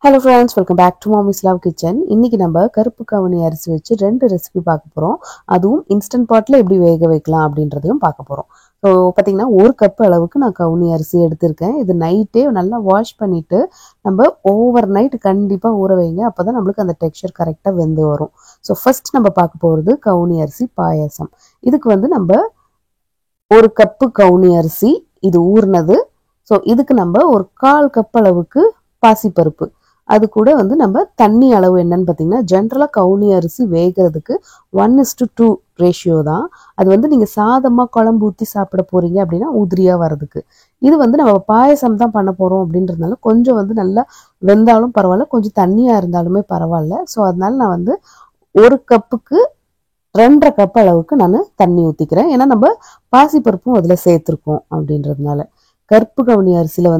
Hello friends, welcome back to Mommy's Love Kitchen. இன்னைக்கு நம்ம கருப்பு கவுனி அரிசி வச்சு ரெண்டு ரெசிபி பார்க்க போறோம். அதுவும் இன்ஸ்டன்ட் பாட்ல எப்படி வேக வைக்கலாம் அப்படின்றதையும் பார்க்க போறோம். ஸோ பார்த்தீங்கன்னா 1 கப் அளவுக்கு நான் கவுனி அரிசி எடுத்திருக்கேன். இது நைட்டே நல்லா வாஷ் பண்ணிட்டு நம்ம ஓவர் நைட் கண்டிப்பாக ஊற வைங்க. அப்போதான் நம்மளுக்கு அந்த டெக்ஸ்சர் கரெக்டாக வெந்து வரும். ஸோ ஃபர்ஸ்ட் நம்ம பார்க்க போகிறது கவுனி அரிசி பாயாசம். இதுக்கு நம்ம 1 கப்பு கவுனி அரிசி இது ஊறினது. ஸோ இதுக்கு நம்ம ஒரு 1/4 கப் அளவுக்கு பாசிப்பருப்பு, அது கூட நம்ம தண்ணி அளவு என்னன்னு பார்த்தீங்கன்னா, ஜென்ரலாக கவுனி அரிசி வேகிறதுக்கு 1:2 ரேஷியோ தான். அது நீங்கள் சாதமாக குழம்பு ஊற்றி சாப்பிட போறீங்க அப்படின்னா உதிரியாக வர்றதுக்கு. இது நம்ம பாயசம் தான் பண்ண போகிறோம் அப்படின்றதுனால கொஞ்சம் நல்லா வெந்தாலும் பரவாயில்ல, கொஞ்சம் தண்ணியாக இருந்தாலுமே பரவாயில்ல. ஸோ அதனால நான் 1 கப்புக்கு 2.5 கப் அளவுக்கு நான் தண்ணி ஊற்றிக்கிறேன். ஏன்னா நம்ம பாசிப்பருப்பும் அதில் சேர்த்துருக்கோம் அப்படின்றதுனால. கருப்பு கவுனி அரிசியில்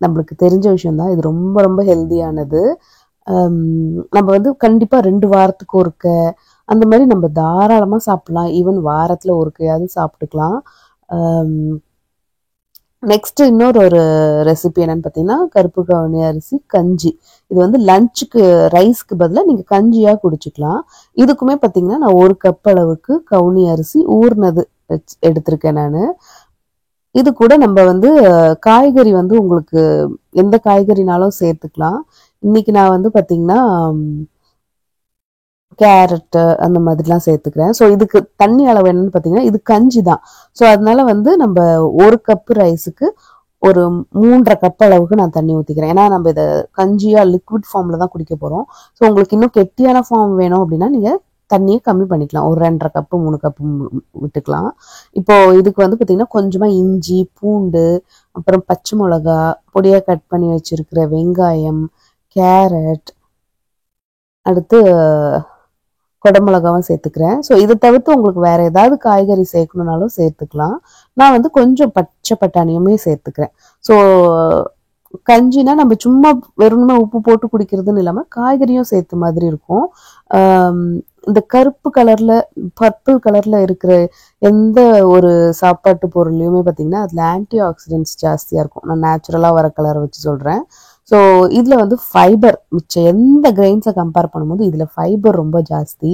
நம்மளுக்கு தெரிஞ்ச விஷயம் தான், இது ரொம்ப ரொம்ப ஹெல்தியானது. நம்ம கண்டிப்பாக 2 வாரத்துக்கு ஒருக்க அந்த மாதிரி நம்ம தாராளமாக சாப்பிடலாம். ஈவன் வாரத்தில் ஒருக்கையாவது சாப்பிட்டுக்கலாம். நெக்ஸ்ட் இன்னொரு ரெசிபி என்னன்னு பார்த்தீங்கன்னா, கருப்பு கவுனி அரிசி கஞ்சி. இது லஞ்சுக்கு ரைஸ்க்கு பதிலாக நீங்கள் கஞ்சியாக குடிச்சிக்கலாம். இதுக்குமே பார்த்தீங்கன்னா நான் 1 கப் அளவுக்கு கவுனி அரிசி ஊறினது எடுத்திருக்கேன் நான். இது கூட நம்ம காய்கறி உங்களுக்கு எந்த காய்கறினாலும் சேர்த்துக்கலாம். இன்னைக்கு நான் பார்த்தீங்கன்னா கேரட் அந்த மாதிரிலாம் சேர்த்துக்கிறேன். ஸோ இதுக்கு தண்ணி அளவு என்னன்னு பார்த்தீங்கன்னா, இது கஞ்சி தான். ஸோ அதனால நம்ம 1 கப்பு ரைஸுக்கு ஒரு 3.5 கப் அளவுக்கு நான் தண்ணி ஊற்றிக்கிறேன். ஏன்னா நம்ம இதை கஞ்சியாக லிக்விட் ஃபார்மில் தான் குடிக்க போகிறோம். ஸோ உங்களுக்கு இன்னும் கெட்டியான ஃபார்ம் வேணும் அப்படின்னா நீங்கள் தண்ணியை கம்மி பண்ணிக்கலாம். ஒரு 2.5 கப்பு 3 கப்பு விட்டுக்கலாம். இப்போ இதுக்கு பார்த்தீங்கன்னா கொஞ்சமாக இஞ்சி, பூண்டு, அப்புறம் பச்சை மிளகா, பொடியாக கட் பண்ணி வச்சிருக்கிற வெங்காயம், கேரட், அடுத்து குடமிளகாவும் சேர்த்துக்கிறேன். ஸோ இதை தவிர்த்து உங்களுக்கு வேற ஏதாவது காய்கறி சேர்க்கணுன்னாலும் சேர்த்துக்கலாம். நான் கொஞ்சம் பச்சை பட்டாணியுமே சேர்த்துக்கிறேன். ஸோ கஞ்சினா நம்ம சும்மா வெறுமனே உப்பு போட்டு குடிக்கிறதுன்னு இல்லாமல் காய்கறியும் சேர்த்த மாதிரி இருக்கும். இந்த கருப்பு கலர்ல பர்பிள் கலர்ல இருக்கிற எந்த ஒரு சாப்பாட்டு பொருளையுமே பார்த்தீங்கன்னா அதில் ஆன்டி ஆக்சிடென்ட்ஸ் ஜாஸ்தியாக இருக்கும். நான் நேச்சுரலாக வர கலரை வச்சு சொல்கிறேன். ஸோ இதில் ஃபைபர் மிச்சம் எந்த கிரெயின்ஸை கம்பேர் பண்ணும்போது இதில் ஃபைபர் ரொம்ப ஜாஸ்தி.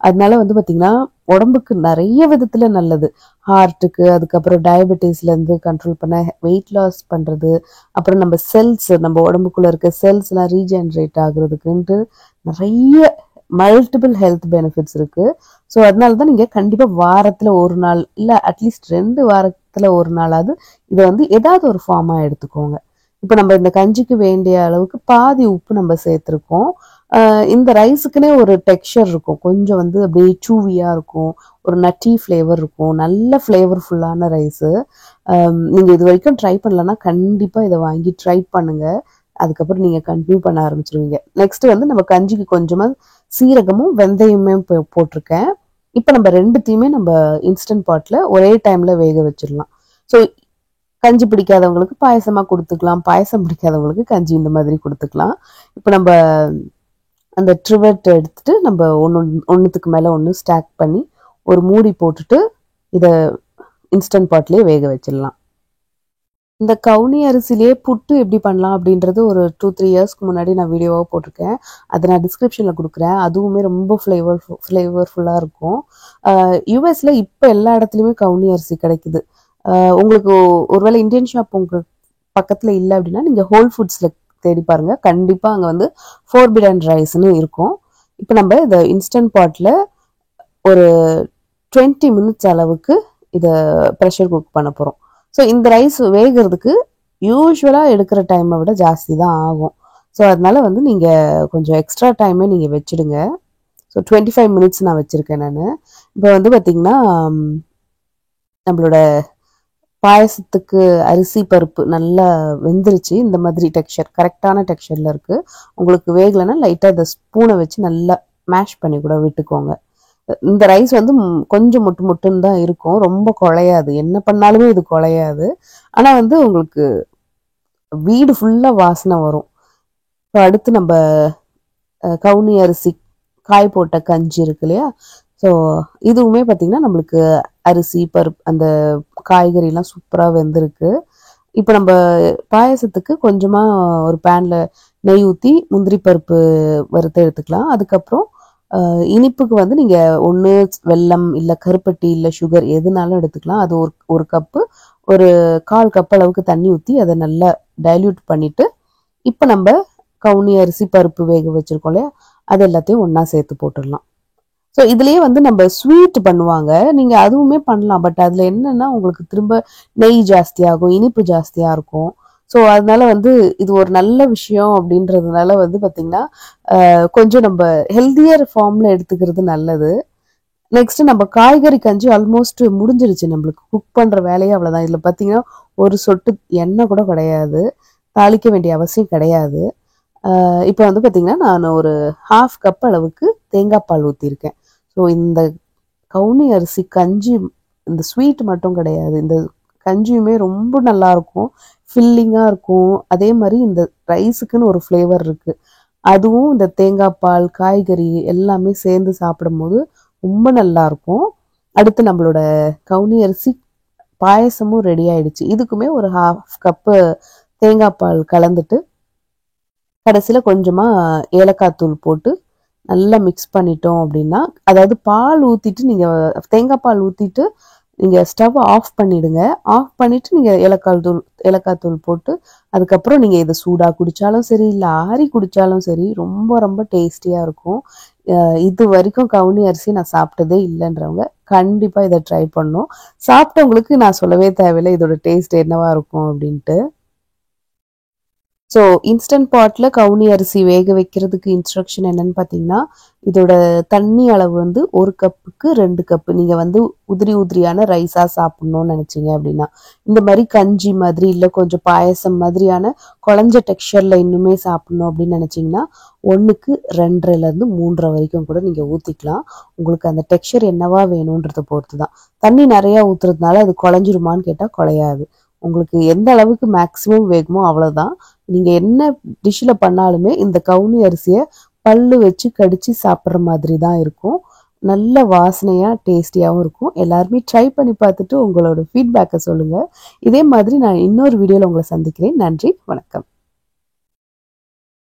அதனால பார்த்தீங்கன்னா உடம்புக்கு நிறைய விதத்தில் நல்லது. ஹார்ட்டுக்கு, அதுக்கப்புறம் டயபெட்டிஸ்லேருந்து கண்ட்ரோல் பண்ண, வெயிட் லாஸ் பண்ணுறது, அப்புறம் நம்ம செல்ஸ், நம்ம உடம்புக்குள்ளே இருக்க செல்ஸ்லாம் ரீஜென்ரேட் ஆகுறதுக்குன்ட்டு நிறைய மல்டிபிள் ஹெல்த் பெனிஃபிட்ஸ் இருக்குது. ஸோ அதனால தான் நீங்கள் கண்டிப்பாக வாரத்தில் ஒரு நாள் இல்லை அட்லீஸ்ட் 2 வாரத்தில் ஒரு நாளாவது இதை ஏதாவது ஒரு ஃபார்மாக எடுத்துக்கோங்க. இப்போ நம்ம இந்த கஞ்சிக்கு வேண்டிய அளவுக்கு பாதி உப்பு நம்ம சேர்த்துருக்கோம். இந்த ரைஸுக்குன்னே ஒரு டெக்ஸ்சர் இருக்கும். கொஞ்சம் அப்படியே சூவியாக இருக்கும், ஒரு நட்டி ஃப்ளேவர் இருக்கும். நல்ல ஃப்ளேவர்ஃபுல்லான ரைஸு. நீங்கள் இது வரைக்கும் ட்ரை பண்ணலன்னா கண்டிப்பாக இதை வாங்கி ட்ரை பண்ணுங்கள். அதுக்கப்புறம் நீங்கள் கண்டினியூ பண்ண ஆரம்பிச்சிருவீங்க. நெக்ஸ்ட் நம்ம கஞ்சிக்கு கொஞ்சமாக சீரகமும் வெந்தயமுமே போட்டிருக்கேன். இப்போ நம்ம ரெண்டுத்தையுமே நம்ம இன்ஸ்டன்ட் பாட்டில் ஒரே டைமில் வேக வச்சிடலாம். ஸோ கஞ்சி பிடிக்காதவங்களுக்கு பாயசமாக கொடுத்துக்கலாம், பாயசம் பிடிக்காதவங்களுக்கு கஞ்சி இந்த மாதிரி கொடுத்துக்கலாம். இப்போ நம்ம அந்த ட்ரிவெட் எடுத்துட்டு நம்ம ஒன்றுத்துக்கு மேலே ஒன்று ஸ்டாக் பண்ணி ஒரு மூடி போட்டுட்டு இதை இன்ஸ்டன்ட் பாட்லேயே வேக வச்சிடலாம். இந்த கவுனி அரிசிலேயே புட்டு எப்படி பண்ணலாம் அப்படின்றது ஒரு 2-3 இயர்ஸ்க்கு முன்னாடி நான் வீடியோவாக போட்டிருக்கேன். அதை நான் டிஸ்கிரிப்ஷனில் கொடுக்குறேன். அதுவுமே ரொம்ப ஃப்ளேவர்ஃபுல்லாக இருக்கும். யூஎஸில் இப்போ எல்லா இடத்துலையுமே கவுனி அரிசி கிடைக்குது. உங்களுக்கு ஒருவேளை இந்தியன் ஷாப் உங்களுக்கு பக்கத்தில் இல்லை அப்படின்னா நீங்கள் ஹோல் ஃபுட்ஸில் தேடி பாருங்கள். கண்டிப்பாக அங்கே ஃபோர்பிடன் ரைஸ்ன்னு இருக்கும். இப்போ நம்ம இதை இன்ஸ்டன்ட் பாட்டில் ஒரு 20 மினிட்ஸ் அளவுக்கு இதை ப்ரெஷர் குக் பண்ண போகிறோம். ஸோ இந்த ரைஸ் வேகிறதுக்கு யூஸ்வலாக எடுக்கிற டைமை விட ஜாஸ்தி தான் ஆகும். ஸோ அதனால நீங்கள் கொஞ்சம் எக்ஸ்ட்ரா டைமே நீங்கள் வச்சுடுங்க. ஸோ 25 மினிட்ஸ் நான் வச்சுருக்கேன் நான். இப்போ பார்த்தீங்கன்னா நம்மளோட பாயசத்துக்கு அரிசி பருப்பு நல்லா வெந்துருச்சு. இந்த மாதிரி டெக்ஸ்சர் கரெக்டான டெக்ஸ்சரில் இருக்குது. உங்களுக்கு வேகலைன்னா லைட்டாக இந்த ஸ்பூனை வச்சு நல்லா மேஷ் பண்ணி கூட விட்டுக்கோங்க. இந்த ரைஸ் கொஞ்சம் முட்டுன்னு தான் இருக்கும், ரொம்ப குழையாது. என்ன பண்ணாலுமே இது குழையாது. ஆனால் உங்களுக்கு வீடு ஃபுல்லாக வாசனை வரும். இப்போ அடுத்து நம்ம கவுனி அரிசி காய் போட்ட கஞ்சி இருக்கு இல்லையா, ஸோ இதுவுமே பார்த்திங்கன்னா நம்மளுக்கு அரிசி பருப்பு அந்த காய்கறிலாம் சூப்பராக வெந்திருக்கு. இப்போ நம்ம பாயசத்துக்கு கொஞ்சமாக ஒரு பேனில் நெய் ஊற்றி முந்திரி பருப்பு வறுத்து எடுத்துக்கலாம். அதுக்கப்புறம் இனிப்புக்கு வந்து நீங்கள் ஒன்று வெல்லம் இல்லை கருப்பட்டி இல்லை சுகர் எதுனாலும் எடுத்துக்கலாம். அது ஒரு கப்பு ஒரு 1/4 கப் அளவுக்கு தண்ணி ஊற்றி அதை நல்லா டைல்யூட் பண்ணிட்டு இப்போ நம்ம கவுனி அரிசி பருப்பு வேக வச்சிருக்கோம் இல்லையா, அது எல்லாத்தையும் ஒன்றா சேர்த்து போட்டுடலாம். ஸோ இதுலேயே வந்து நம்ம ஸ்வீட் பண்ணுவாங்க, நீங்கள் அதுவுமே பண்ணலாம். பட் அதில் என்னன்னா உங்களுக்கு திரும்ப நெய் ஜாஸ்தியாகும், இனிப்பு ஜாஸ்தியாக இருக்கும். ஸோ அதனால வந்து இது ஒரு நல்ல விஷயம் அப்படின்றதுனால வந்து பார்த்தீங்கன்னா கொஞ்சம் நம்ம ஹெல்தியர் ஃபார்மில் எடுத்துக்கிறது நல்லது. நெக்ஸ்ட் நம்ம காய்கறி கஞ்சி ஆல்மோஸ்ட் முடிஞ்சிருச்சு. நம்மளுக்கு குக் பண்ணுற வேலையே அவ்வளோதான். இதில் பார்த்தீங்கன்னா ஒரு சொட்டு எண்ணெய் கூட கிடையாது, தாளிக்க வேண்டிய அவசியம் கிடையாது. இப்போ வந்து பார்த்தீங்கன்னா நான் ஒரு 1/2 கப் அளவுக்கு தேங்காய் பால் ஊற்றிருக்கேன். ஸோ இந்த கவுனி அரிசி கஞ்சி இந்த ஸ்வீட் மட்டும் கிடையாது, இந்த கஞ்சியுமே ரொம்ப நல்லா இருக்கும், ஃபில்லிங்காக இருக்கும். அதே மாதிரி இந்த ரைஸுக்குன்னு ஒரு ஃப்ளேவர் இருக்குது. அதுவும் இந்த தேங்காய் பால் காய்கறி எல்லாமே சேர்ந்து சாப்பிடும்போது ரொம்ப நல்லா இருக்கும். அடுத்து நம்மளோட கவுனி அரிசி பாயசமும் ரெடி ஆயிடுச்சு. இதுக்குமே ஒரு 1/2 கப்பு தேங்காய் பால் கலந்துட்டு கடைசியில் கொஞ்சமாக ஏலக்காய் தூள் போட்டு நல்லா மிக்ஸ் பண்ணிட்டோம் அப்படின்னா, அதாவது பால் ஊற்றிட்டு நீங்கள் தேங்காய் பால் ஊற்றிட்டு நீங்கள் ஸ்டவ் ஆஃப் பண்ணிடுங்க. ஆஃப் பண்ணிவிட்டு நீங்கள் ஏலக்காய் தூள் போட்டு அதுக்கப்புறம் நீங்கள் இதை சூடாக குடித்தாலும் சரி இல்லை ஆறி குடித்தாலும் சரி ரொம்ப ரொம்ப டேஸ்டியாக இருக்கும். இது வரைக்கும் கவுனி அரிசி நான் சாப்பிட்டதே இல்லைன்றவங்க கண்டிப்பாக இதை ட்ரை பண்ணணும். சாப்பிட்டவங்களுக்கு நான் சொல்லவே தேவையில்லை இதோட டேஸ்ட் என்னவா இருக்கும் அப்படின்ட்டு. ஸோ இன்ஸ்டன்ட் பாட்டில் கவுனி அரிசி வேக வைக்கிறதுக்கு இன்ஸ்ட்ரக்ஷன் என்னன்னு பார்த்தீங்கன்னா, இதோட தண்ணி அளவு வந்து 1 கப்புக்கு 2 கப்பு. நீங்கள் வந்து உதிரியான ரைஸாக சாப்பிட்ணுன்னு நினச்சிங்க அப்படின்னா, இந்த மாதிரி கஞ்சி மாதிரி இல்லை கொஞ்சம் பாயசம் மாதிரியான குழஞ்ச டெக்ஸ்சரில் இன்னுமே சாப்பிட்ணும் அப்படின்னு நினச்சிங்கன்னா 1க்கு 2.5லேருந்து 3 வரைக்கும் கூட நீங்கள் ஊற்றிக்கலாம். உங்களுக்கு அந்த டெக்ஸ்சர் என்னவா வேணுன்றதை பொறுத்து தான். தண்ணி நிறையா ஊற்றுறதுனால அது குழஞ்சிருமான்னு கேட்டால் குழையாது. உங்களுக்கு எந்த அளவுக்கு மேக்ஸிமம் வேகுமோ அவ்வளோதான். நீங்கள் என்ன டிஷ்ஷில் பண்ணாலுமே இந்த கவுனி அரிசியை பல்லு வச்சு கடிச்சு சாப்பிட்ற மாதிரி தான் இருக்கும். நல்ல வாசனையாக டேஸ்டியாகவும் இருக்கும். எல்லாருமே ட்ரை பண்ணி பார்த்துட்டு உங்களோட ஃபீட்பேக்கை சொல்லுங்கள். இதே மாதிரி நான் இன்னொரு வீடியோவில் உங்களை சந்திக்கிறேன். நன்றி, வணக்கம்.